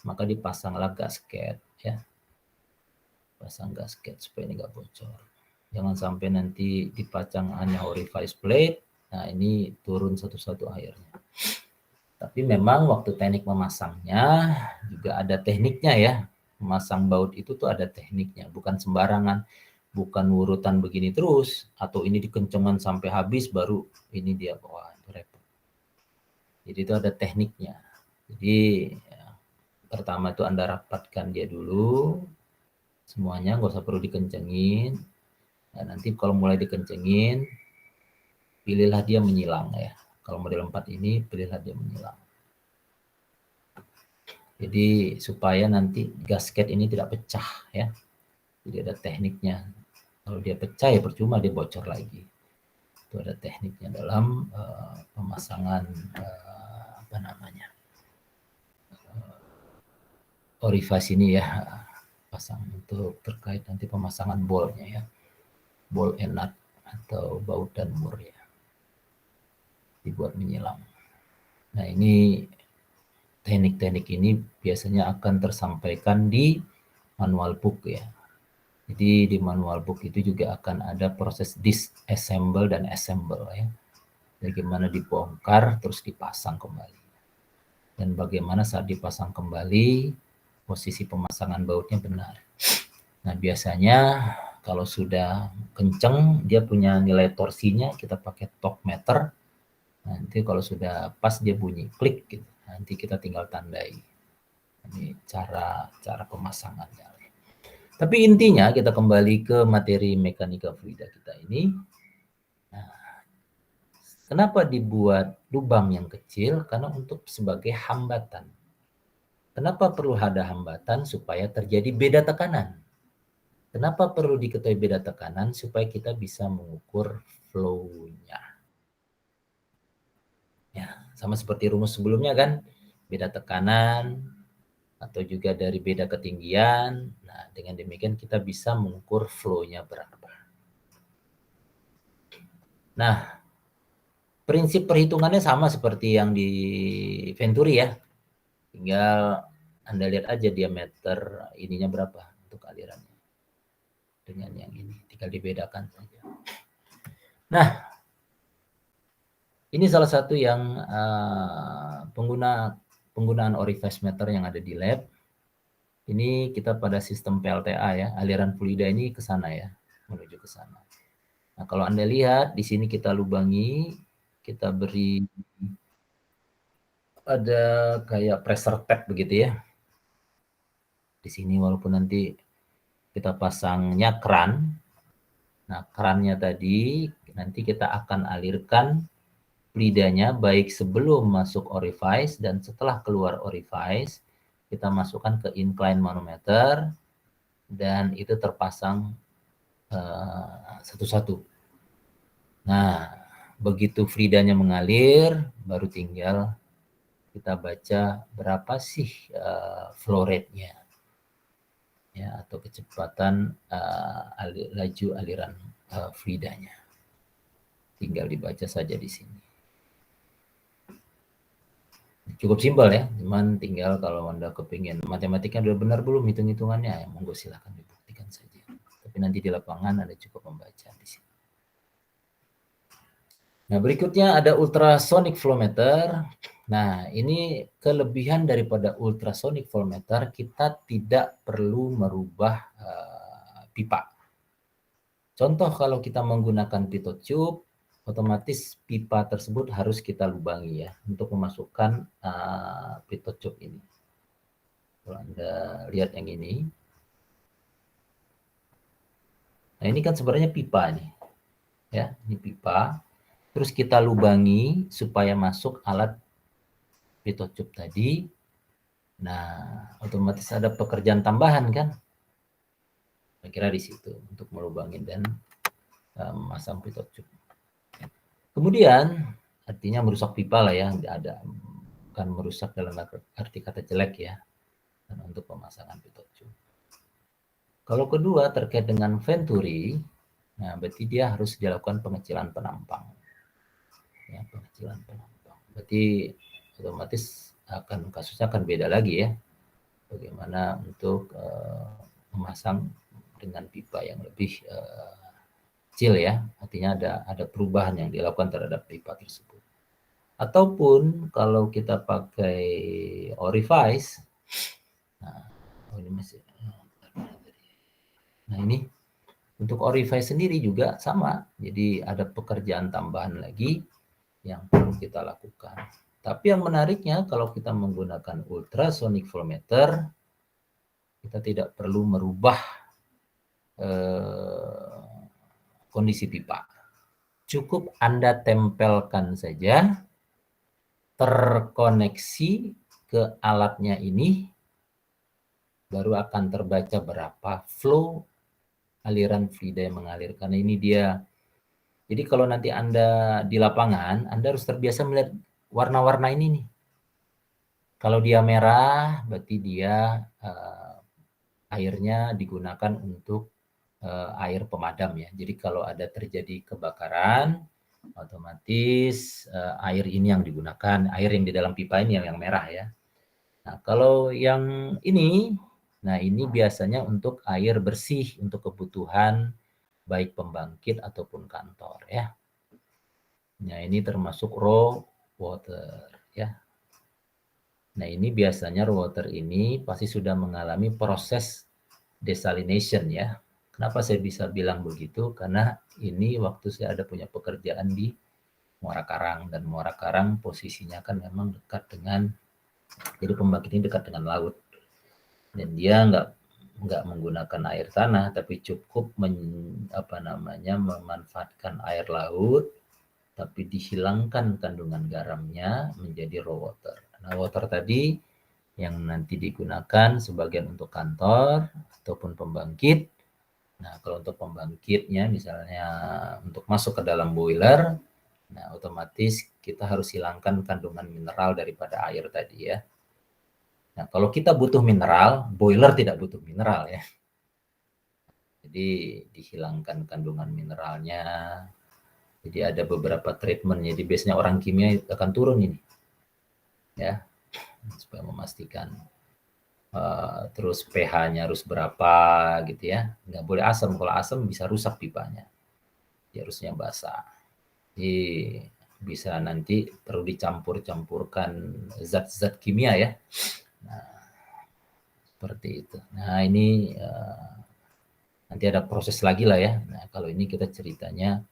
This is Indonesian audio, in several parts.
maka dipasanglah gasket ya. Pasang gasket supaya ini nggak bocor. Jangan sampai nanti dipasang hanya orifice plate. Nah, ini turun satu-satu airnya. Tapi memang waktu teknik memasangnya juga ada tekniknya ya. Memasang baut itu tuh ada tekniknya, bukan sembarangan, bukan urutan begini terus, atau ini dikencengkan sampai habis baru ini dia bawa, itu repot. Jadi itu ada tekniknya. Jadi ya, pertama itu Anda rapatkan dia dulu, semuanya nggak usah perlu dikencengin. Nah, nanti kalau mulai dikencengin, pilihlah dia menyilang ya. Kalau model 4 ini, pilihlah dia menyilang. Jadi supaya nanti gasket ini tidak pecah ya. Jadi ada tekniknya. Kalau dia pecah ya percuma dia bocor lagi. Itu ada tekniknya dalam pemasangan apa namanya orifice ini ya. Pasang untuk terkait nanti pemasangan bolnya ya. Ball and nut atau baut dan mur ya. Dibuat menyilang. Nah ini teknik-teknik ini biasanya akan tersampaikan di manual book ya. Jadi di manual book itu juga akan ada proses disassemble dan assemble ya. Bagaimana dibongkar terus dipasang kembali. Dan bagaimana saat dipasang kembali posisi pemasangan bautnya benar. Nah biasanya kalau sudah kenceng dia punya nilai torsinya, kita pakai torque meter. Nanti kalau sudah pas dia bunyi klik gitu. Nanti kita tinggal tandai. Ini cara pemasangannya. Tapi intinya kita kembali ke materi mekanika fluida kita ini. Nah, kenapa dibuat lubang yang kecil? Karena untuk sebagai hambatan. Kenapa perlu ada hambatan? Supaya terjadi beda tekanan. Kenapa perlu diketahui beda tekanan? Supaya kita bisa mengukur flow-nya. Ya, sama seperti rumus sebelumnya kan, beda tekanan atau juga dari beda ketinggian. Nah, dengan demikian kita bisa mengukur flow-nya berapa. Nah, prinsip perhitungannya sama seperti yang di Venturi ya. Tinggal Anda lihat aja diameter ininya berapa untuk alirannya. Dengan yang ini, tinggal dibedakan saja. Nah, ini salah satu yang penggunaan orifice meter yang ada di lab. Ini kita pada sistem PLTA ya, aliran fluida ini ke sana ya, menuju ke sana. Nah, kalau Anda lihat di sini kita lubangi, kita beri ada kayak pressure tab begitu ya. Di sini walaupun nanti kita pasangnya keran. Nah, kerannya tadi nanti kita akan alirkan fluidanya baik sebelum masuk orifice dan setelah keluar orifice, kita masukkan ke incline manometer dan itu terpasang satu-satu. Nah, begitu fluidanya mengalir, baru tinggal kita baca berapa sih flow rate-nya. Ya, atau kecepatan laju aliran fluidanya. Tinggal dibaca saja di sini. Cukup simpel ya, cuman tinggal kalau Anda kepingin matematika udah benar belum hitung-hitungannya, ya monggo silahkan dibuktikan saja. Tapi nanti di lapangan Anda cukup membaca di sini. Nah, berikutnya ada ultrasonic flow meter. Nah, ini kelebihan daripada ultrasonic flow meter, kita tidak perlu merubah pipa. Contoh kalau kita menggunakan pitot tube, otomatis pipa tersebut harus kita lubangi ya untuk memasukkan pitot tube ini. Kalau Anda lihat yang ini. Nah, ini kan sebenarnya pipa nih. Ya, ini pipa. Terus kita lubangi supaya masuk alat pitot tube tadi. Nah, otomatis ada pekerjaan tambahan kan? Saya kira di situ untuk melubangi dan memasang pitot tube. Kemudian artinya merusak pipa lah ya, ada bukan merusak dalam arti kata jelek ya, dan untuk pemasangan pitot tube. Kalau kedua terkait dengan Venturi, nah berarti dia harus dilakukan pengecilan penampang. Ya, pengecilan penampang. Berarti otomatis kasusnya akan beda lagi ya. Bagaimana untuk memasang dengan pipa yang lebih kecil ya, artinya ada perubahan yang dilakukan terhadap pipa tersebut. Ataupun kalau kita pakai orifice, nah ini untuk orifice sendiri juga sama, jadi ada pekerjaan tambahan lagi yang perlu kita lakukan. Tapi yang menariknya kalau kita menggunakan ultrasonic flow meter, kita tidak perlu merubah kondisi pipa. Cukup Anda tempelkan saja, terkoneksi ke alatnya ini, baru akan terbaca berapa flow aliran fluida yang mengalir. Karena ini dia, jadi kalau nanti Anda di lapangan, Anda harus terbiasa melihat warna-warna ini nih. Kalau dia merah, berarti dia airnya digunakan untuk air pemadam ya. Jadi kalau ada terjadi kebakaran, otomatis air ini yang digunakan, air yang di dalam pipa ini yang merah ya. Nah, kalau yang ini, nah ini biasanya untuk air bersih untuk kebutuhan baik pembangkit ataupun kantor ya. Nah, ini termasuk raw water ya. Nah, ini biasanya raw water ini pasti sudah mengalami proses desalination ya. Kenapa saya bisa bilang begitu? Karena ini waktu saya ada punya pekerjaan di Muara Karang, dan Muara Karang posisinya kan memang dekat dengan, jadi pembangkit ini dekat dengan laut, dan dia nggak menggunakan air tanah, tapi cukup memanfaatkan air laut, tapi dihilangkan kandungan garamnya menjadi raw water. Nah, water tadi yang nanti digunakan sebagian untuk kantor ataupun pembangkit. Nah, kalau untuk pembangkitnya misalnya untuk masuk ke dalam boiler, nah otomatis kita harus hilangkan kandungan mineral daripada air tadi ya. Nah, kalau kita butuh mineral, boiler tidak butuh mineral ya. Jadi dihilangkan kandungan mineralnya. Jadi ada beberapa treatment, jadi biasanya orang kimia akan turun ini. Ya, supaya memastikan. Terus pH-nya harus berapa gitu ya, nggak boleh asam, kalau asam bisa rusak pipanya, dia harusnya basah. Jadi bisa nanti perlu dicampur-campurkan zat-zat kimia ya. Nah, seperti itu. Nah, ini nanti ada proses lagi lah ya. Nah, kalau ini kita ceritanya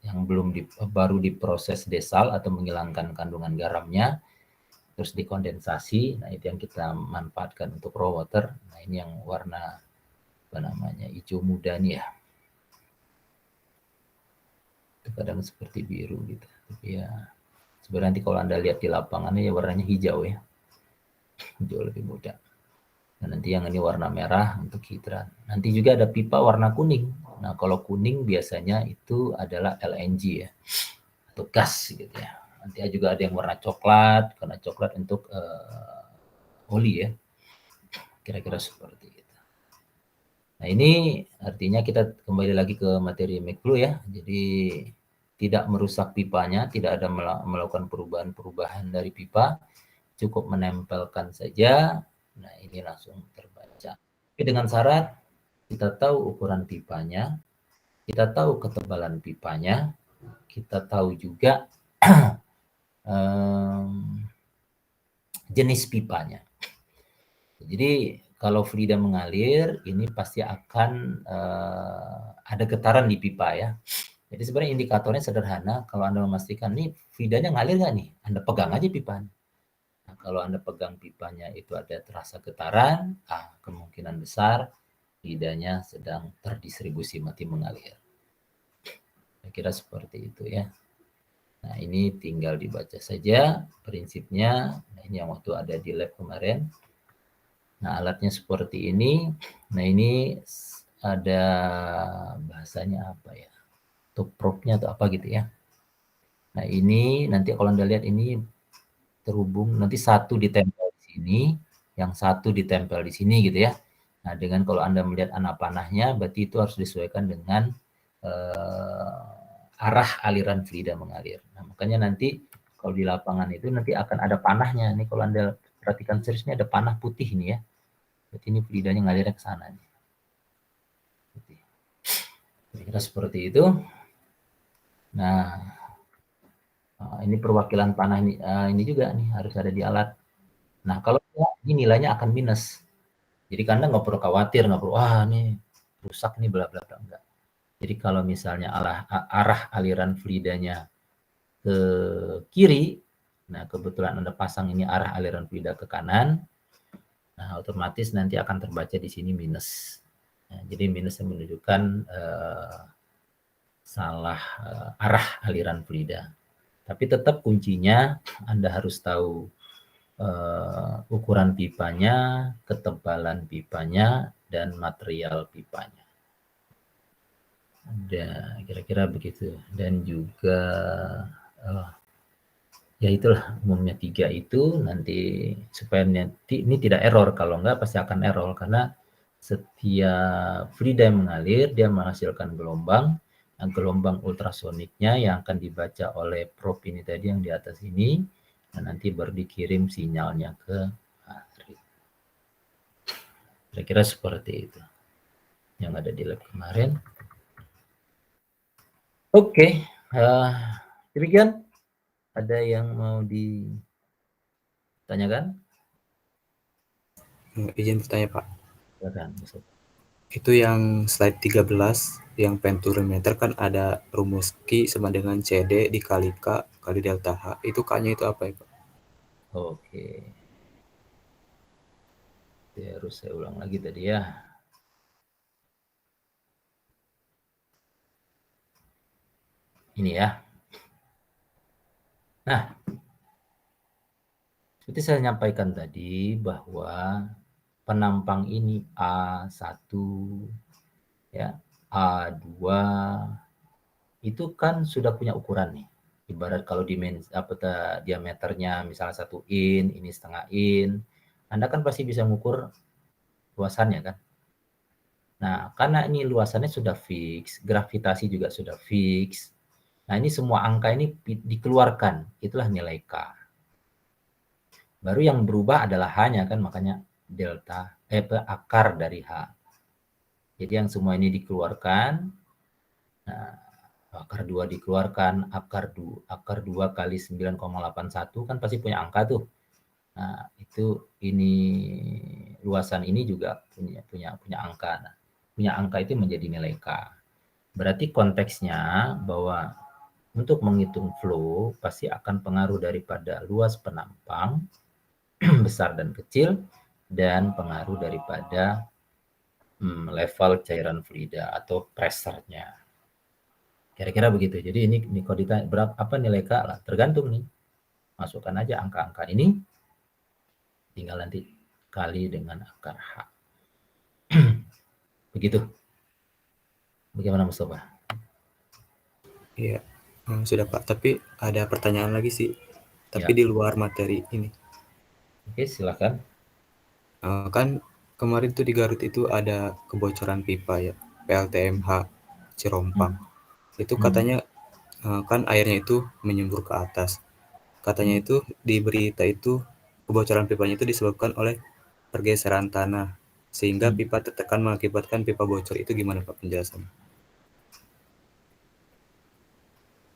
yang belum baru diproses desal atau menghilangkan kandungan garamnya, terus dikondensasi. Nah, itu yang kita manfaatkan untuk raw water. Nah, ini yang warna hijau muda nih ya. Itu kadang seperti biru gitu. Tapi ya sebenarnya nanti kalau Anda lihat di lapangan ya warnanya hijau ya. Hijau lebih muda. Nah, nanti yang ini warna merah untuk hidran. Nanti juga ada pipa warna kuning. Nah, kalau kuning biasanya itu adalah LNG ya, atau gas gitu ya. Nanti juga ada yang warna coklat, karena coklat untuk oli ya, kira-kira seperti itu. Nah, ini artinya kita kembali lagi ke materi McFlow ya. Jadi tidak merusak pipanya, tidak ada melakukan perubahan-perubahan dari pipa, cukup menempelkan saja. Nah, ini langsung terbaca. Tapi dengan syarat kita tahu ukuran pipanya, kita tahu ketebalan pipanya, kita tahu juga jenis pipanya. Jadi kalau fluida mengalir, ini pasti akan ada getaran di pipa ya. Jadi sebenarnya indikatornya sederhana. Kalau Anda memastikan nih fluidanya ngalir nggak nih, Anda pegang aja pipanya. Nah, kalau Anda pegang pipanya itu ada terasa getaran, kemungkinan besar fluidanya sedang terdistribusi mati mengalir. Saya kira seperti itu ya. Nah, ini tinggal dibaca saja prinsipnya. Nah, ini yang waktu ada di lab kemarin. Nah, alatnya seperti ini. Nah, ini ada bahasanya apa ya? Untuk probe-nya atau apa gitu ya. Nah, ini nanti kalau Anda lihat ini terhubung, nanti satu ditempel di sini, yang satu ditempel di sini gitu ya. Nah, dengan kalau Anda melihat anak panahnya, berarti itu harus disesuaikan dengan arah aliran fluida mengalir. Nah, makanya nanti Kalau di lapangan itu nanti akan ada panahnya. Nih kalau Anda perhatikan serius, ini ada panah putih ini ya. Berarti ini fluidanya ngalirnya ke sana. Kira-kira seperti itu. Nah, ini perwakilan panah ini juga nih harus ada di alat. Nah, kalau ini nilainya akan minus. Jadi Anda nggak perlu khawatir, nggak perlu, wah ini rusak nih bla bla bla, enggak. Jadi kalau misalnya arah aliran fluidanya ke kiri, nah kebetulan Anda pasang ini arah aliran fluida ke kanan, nah otomatis nanti akan terbaca di sini minus. Nah, jadi minus yang menunjukkan salah arah aliran fluida. Tapi tetap kuncinya Anda harus tahu ukuran pipanya, ketebalan pipanya, dan material pipanya. Dan kira-kira begitu. Dan juga ya itulah umumnya 3 itu nanti supaya ini tidak error. Kalau enggak pasti akan error karena setiap fluida yang mengalir dia menghasilkan gelombang. Nah, gelombang ultrasoniknya yang akan dibaca oleh probe ini tadi yang di atas ini, dan nanti baru dikirim sinyalnya ke matri. Kira-kira seperti itu yang ada di lab kemarin. Oke, demikian. Ada yang mau ditanyakan? Izin bertanya Pak. Silakan. Itu yang slide 13 yang penturimeter kan ada rumus Q sama dengan CD dikali K kali delta H. Itu K-nya itu apa ya Pak? Oke. Ya, harus saya ulang lagi tadi ya. Ini ya. Nah, seperti saya nyampaikan tadi bahwa penampang ini A1 ya, A2 itu kan sudah punya ukuran nih. Ibarat kalau diameternya misalnya 1 in, ini setengah in, Anda kan pasti bisa mengukur luasannya kan. Nah, karena ini luasannya sudah fix, gravitasi juga sudah fix. Nah, ini semua angka ini dikeluarkan, itulah nilai K. Baru yang berubah adalah H-nya kan, makanya delta, akar dari H. Jadi yang semua ini dikeluarkan, nah, akar 2 dikeluarkan, akar 2 kali 9,81 kan pasti punya angka tuh. Nah, itu ini luasan ini juga punya angka. Nah, punya angka itu menjadi nilai K. Berarti konteksnya bahwa untuk menghitung flow pasti akan pengaruh daripada luas penampang besar dan kecil dan pengaruh daripada level cairan fluida atau pressure-nya. Kira-kira begitu. Jadi ini kalau ditanya berapa apa nilai K lah, tergantung nih. Masukkan aja angka-angka ini, tinggal nanti kali dengan akar H. Begitu. Bagaimana Mustafa? Iya, sudah Pak. Tapi ada pertanyaan lagi sih. Tapi Ya. di luar materi ini. Oke, silakan. Kan kemarin tuh di Garut itu ada kebocoran pipa ya, PLTMH Cirompang. Itu katanya kan airnya itu menyembur ke atas. Katanya itu di berita itu kebocoran pipanya itu disebabkan oleh pergeseran tanah sehingga pipa tertekan mengakibatkan pipa bocor. Itu gimana Pak penjelasannya?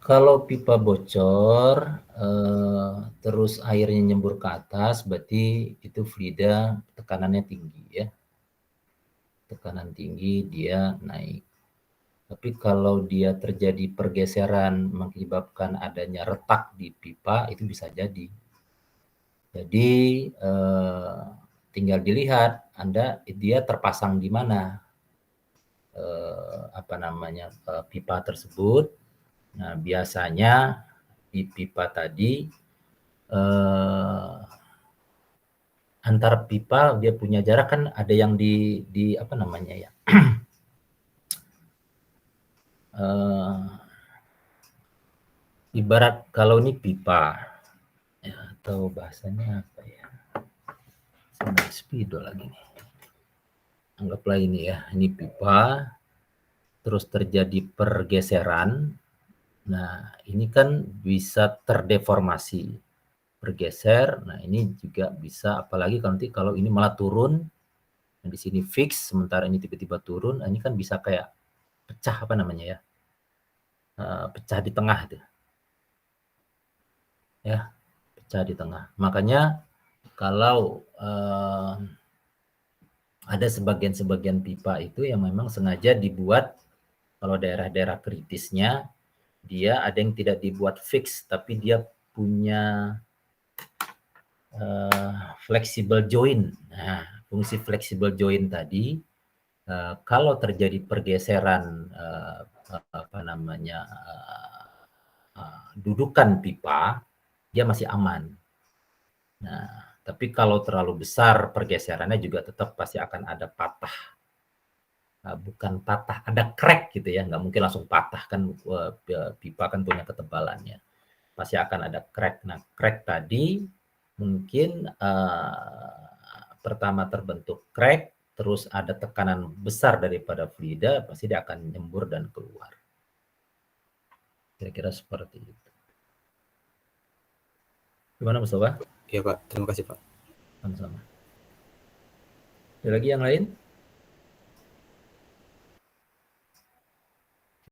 Kalau pipa bocor, terus airnya nyembur ke atas, berarti itu fluida tekanannya tinggi ya. Tekanan tinggi dia naik. Tapi kalau dia terjadi pergeseran mengakibatkan adanya retak di pipa, itu bisa jadi. Jadi tinggal dilihat dia terpasang di mana pipa tersebut. Nah, biasanya di pipa tadi antar pipa dia punya jarak kan ada yang di apa namanya ya? Ibarat kalau ini pipa ya, atau bahasanya apa ya? Saya speedo lagi nih. Anggaplah ini ya, ini pipa, terus terjadi pergeseran. Nah, ini kan bisa terdeformasi, bergeser. Nah, ini juga bisa, apalagi nanti kalau ini malah turun, nah di sini fix, sementara ini tiba-tiba turun, nah ini kan bisa kayak pecah apa namanya ya, pecah di tengah tuh, ya, pecah di tengah. Makanya kalau ada sebagian-sebagian pipa itu yang memang sengaja dibuat kalau daerah-daerah kritisnya, dia ada yang tidak dibuat fix, tapi dia punya flexible joint. Nah, fungsi flexible joint tadi, kalau terjadi pergeseran apa namanya dudukan pipa, dia masih aman. Nah, tapi kalau terlalu besar pergeserannya juga tetap pasti akan ada patah. Bukan patah, ada crack gitu ya, nggak mungkin langsung patah kan, pipa kan punya ketebalannya. Pasti akan ada crack. Nah, crack tadi mungkin pertama terbentuk crack, terus ada tekanan besar daripada fluida, pasti dia akan nyembur dan keluar. Kira-kira seperti itu. Gimana Mustafa? Iya Pak, terima kasih Pak. Sama-sama. Ada lagi yang lain?